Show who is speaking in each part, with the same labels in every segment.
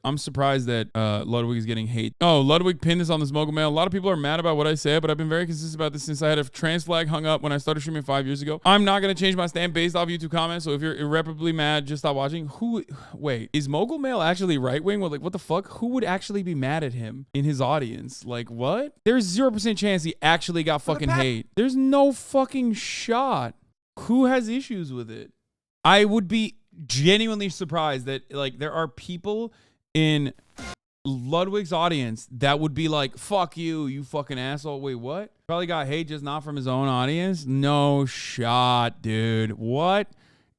Speaker 1: I'm surprised that Ludwig is getting hate. Oh, Ludwig pinned this on this mogul mail. A lot of people are mad about what I said, but I've been very consistent about this since I had a trans flag hung up when I started streaming 5 years ago. I'm not going to change my stand based off YouTube comments, so if you're irreparably mad, just stop watching. Wait, is mogul mail actually right-wing? Well, like, what the fuck? Who would actually be mad at him in his audience? Like, what? There's 0% chance he actually got fucking hate. There's no fucking shot. Who has issues with it? I would be genuinely surprised that, like, there are people in Ludwig's audience that would be like, fuck you, you fucking asshole. Wait, what? Probably got hate just not from his own audience? No shot, dude. What?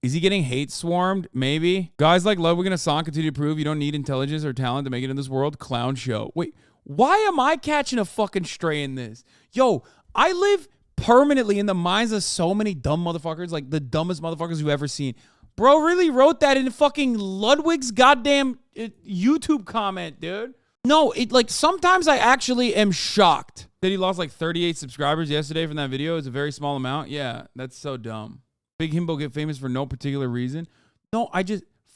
Speaker 1: Is he getting hate swarmed? Maybe. Guys like Ludwig and Hasan continue to prove you don't need intelligence or talent to make it in this world. Clown show. Wait, why am I catching a fucking stray in this? Yo, I live permanently in the minds of so many dumb motherfuckers, like the dumbest motherfuckers you've ever seen. Bro really wrote that in fucking Ludwig's goddamn YouTube comment, dude. No, like sometimes I actually am shocked that he lost like 38 subscribers yesterday from that video. It's a very small amount. Yeah, that's so dumb. Big himbo get famous for no particular reason. No,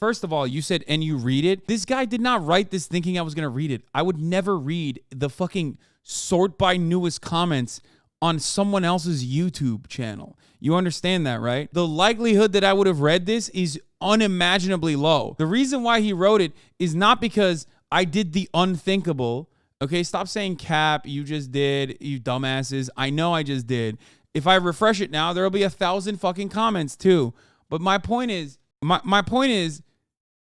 Speaker 1: first of all, you said, and you read it. This guy did not write this thinking I was going to read it. I would never read the fucking sort by newest comments on someone else's YouTube channel. You understand that, right? The likelihood that I would have read this is unimaginably low. The reason why he wrote it is not because I did the unthinkable. Okay, stop saying cap, you just did, you dumbasses. I know I just did. If I refresh it now, there'll be 1,000 fucking comments too. But my point is, my point is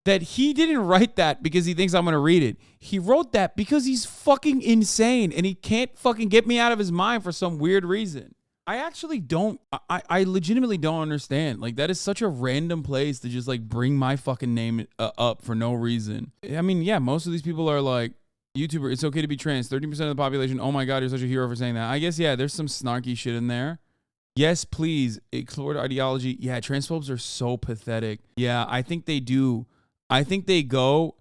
Speaker 1: that he didn't write that because he thinks I'm going to read it. He wrote that because he's fucking insane and he can't fucking get me out of his mind for some weird reason. I actually don't, I legitimately don't understand. Like, that is such a random place to just like bring my fucking name up for no reason. I mean, yeah, most of these people are like, YouTuber, it's okay to be trans. 13% of the population. Oh my God, you're such a hero for saying that. I guess, yeah, there's some snarky shit in there. Yes, please. Explore ideology. Yeah, transphobes are so pathetic. Yeah, I think they do. I think they go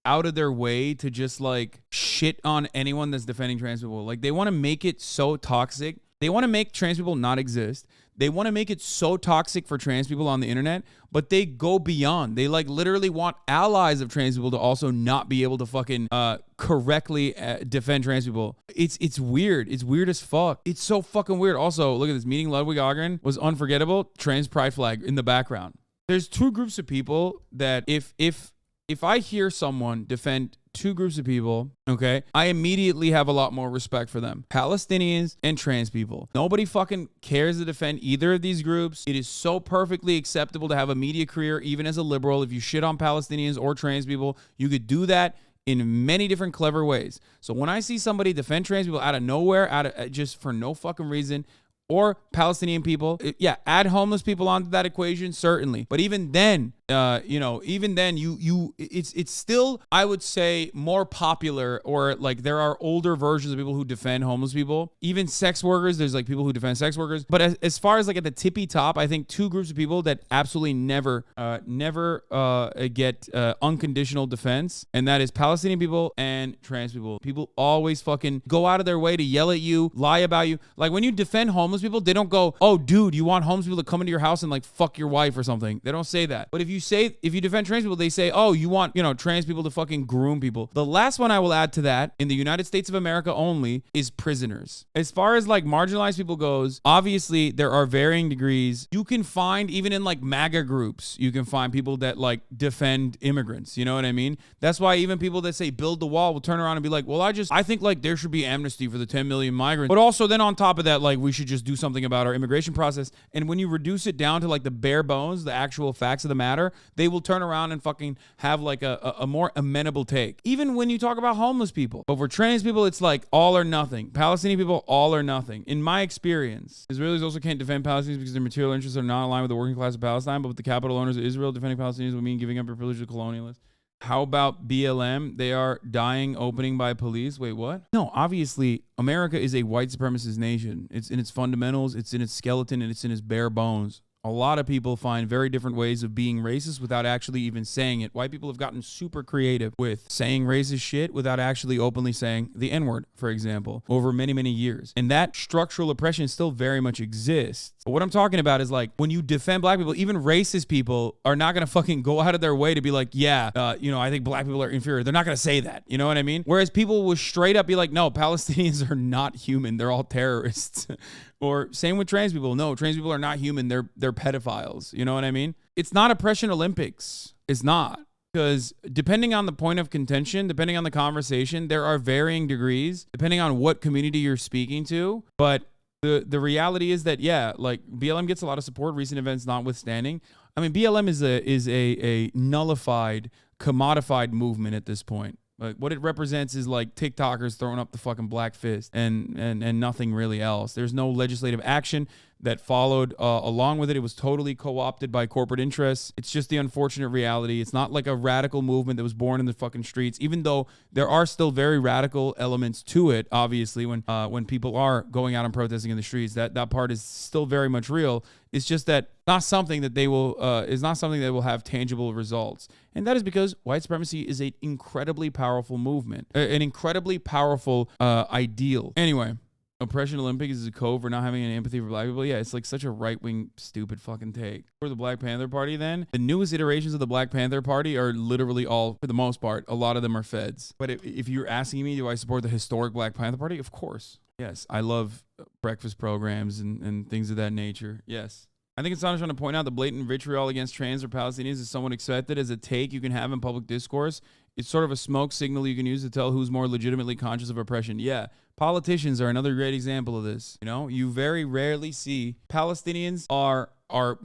Speaker 1: out of their way to just like shit on anyone that's defending trans people. Like, they want to make it so toxic. They want to make trans people not exist. They want to make it so toxic for trans people on the internet, but they go beyond. They like literally want allies of trans people to also not be able to fucking correctly defend trans people. It's weird. It's weird as fuck. It's so fucking weird. Also, look at this. Meeting Ludwig Ogren was unforgettable. Trans pride flag in the background. There's two groups of people that if I hear someone defend two groups of people, okay, I immediately have a lot more respect for them. Palestinians and trans people. Nobody fucking cares to defend either of these groups. It is so perfectly acceptable to have a media career, even as a liberal. If you shit on Palestinians or trans people, you could do that in many different clever ways. So when I see somebody defend trans people out of nowhere, just for no fucking reason, or Palestinian people, yeah, add homeless people onto that equation, certainly. But even then, it's still, I would say, more popular, or like there are older versions of people who defend homeless people. Even sex workers, there's like people who defend sex workers. But as far as like at the tippy top, I think two groups of people that absolutely never get unconditional defense, and that is Palestinian people and trans people. People always fucking go out of their way to yell at you, lie about you. Like when you defend homeless people, they don't go, oh dude, you want homeless people to come into your house and like fuck your wife or something. They don't say that. But if you defend trans people, they say, oh, you want, trans people to fucking groom people. The last one I will add to that, in the United States of America only, is prisoners. As far as like marginalized people goes, obviously there are varying degrees. You can find, even in like MAGA groups, you can find people that like defend immigrants. You know what I mean? That's why even people that say build the wall will turn around and be like, well, I think like there should be amnesty for the 10 million migrants. But also then on top of that, like we should just do something about our immigration process. And when you reduce it down to like the bare bones, the actual facts of the matter, they will turn around and fucking have like a more amenable take. Even when you talk about homeless people. But for trans people, it's like all or nothing. Palestinian people, all or nothing. In my experience, Israelis also can't defend Palestinians because their material interests are not aligned with the working class of Palestine, but with the capital owners of Israel, defending Palestinians would mean giving up your privilege to colonialists. How about BLM? They are dying opening by police. Wait, what? No, obviously, America is a white supremacist nation. It's in its fundamentals, it's in its skeleton, and it's in its bare bones. A lot of people find very different ways of being racist without actually even saying it. White people have gotten super creative with saying racist shit without actually openly saying the N-word, for example, over many, many years. And that structural oppression still very much exists. But what I'm talking about is like when you defend black people, even racist people are not going to fucking go out of their way to be like, yeah, I think black people are inferior. They're not going to say that. You know what I mean? Whereas people will straight up be like, no, Palestinians are not human. They're all terrorists. Or same with trans people. No, trans people are not human. They're pedophiles. You know what I mean? It's not oppression Olympics. It's not. Because depending on the point of contention, depending on the conversation, there are varying degrees depending on what community you're speaking to. But the reality is that, yeah, like BLM gets a lot of support, recent events notwithstanding. I mean, BLM is a nullified, commodified movement at this point. Like what it represents is like TikTokers throwing up the fucking black fist and nothing really else. There's no legislative action that followed along with it. It was totally co-opted by corporate interests. It's just the unfortunate reality. It's not like a radical movement that was born in the fucking streets, even though there are still very radical elements to it, obviously, when people are going out and protesting in the streets. That part is still very much real. It's just that not something that they will is not something that will have tangible results. And that is because white supremacy is an incredibly powerful movement, an incredibly powerful ideal. Anyway, oppression Olympics is a code for not having any empathy for black people. Yeah, it's like such a right-wing, stupid fucking take. For the Black Panther Party, then, the newest iterations of the Black Panther Party are literally all, for the most part, a lot of them are feds. But if you're asking me, do I support the historic Black Panther Party? Of course. Yes, I love breakfast programs and things of that nature. Yes. I think it's not trying to point out the blatant vitriol against trans or Palestinians is somewhat accepted as a take you can have in public discourse. It's sort of a smoke signal you can use to tell who's more legitimately conscious of oppression. Yeah, politicians are another great example of this. You know, you very rarely see Palestinians are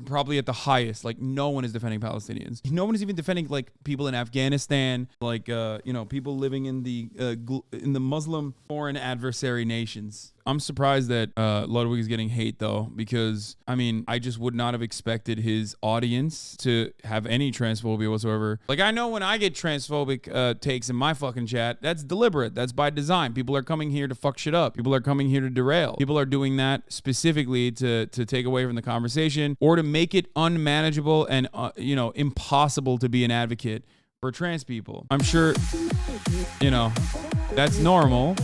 Speaker 1: probably at the highest. Like no one is defending Palestinians. No one is even defending like people in Afghanistan, like people living in the Muslim foreign adversary nations. I'm surprised that Ludwig is getting hate though, because I mean, I just would not have expected his audience to have any transphobia whatsoever. Like I know when I get transphobic takes in my fucking chat, that's deliberate. That's by design. People are coming here to fuck shit up. People are coming here to derail. People are doing that specifically to take away from the conversation or to make it unmanageable and impossible to be an advocate for trans people. I'm sure, that's normal.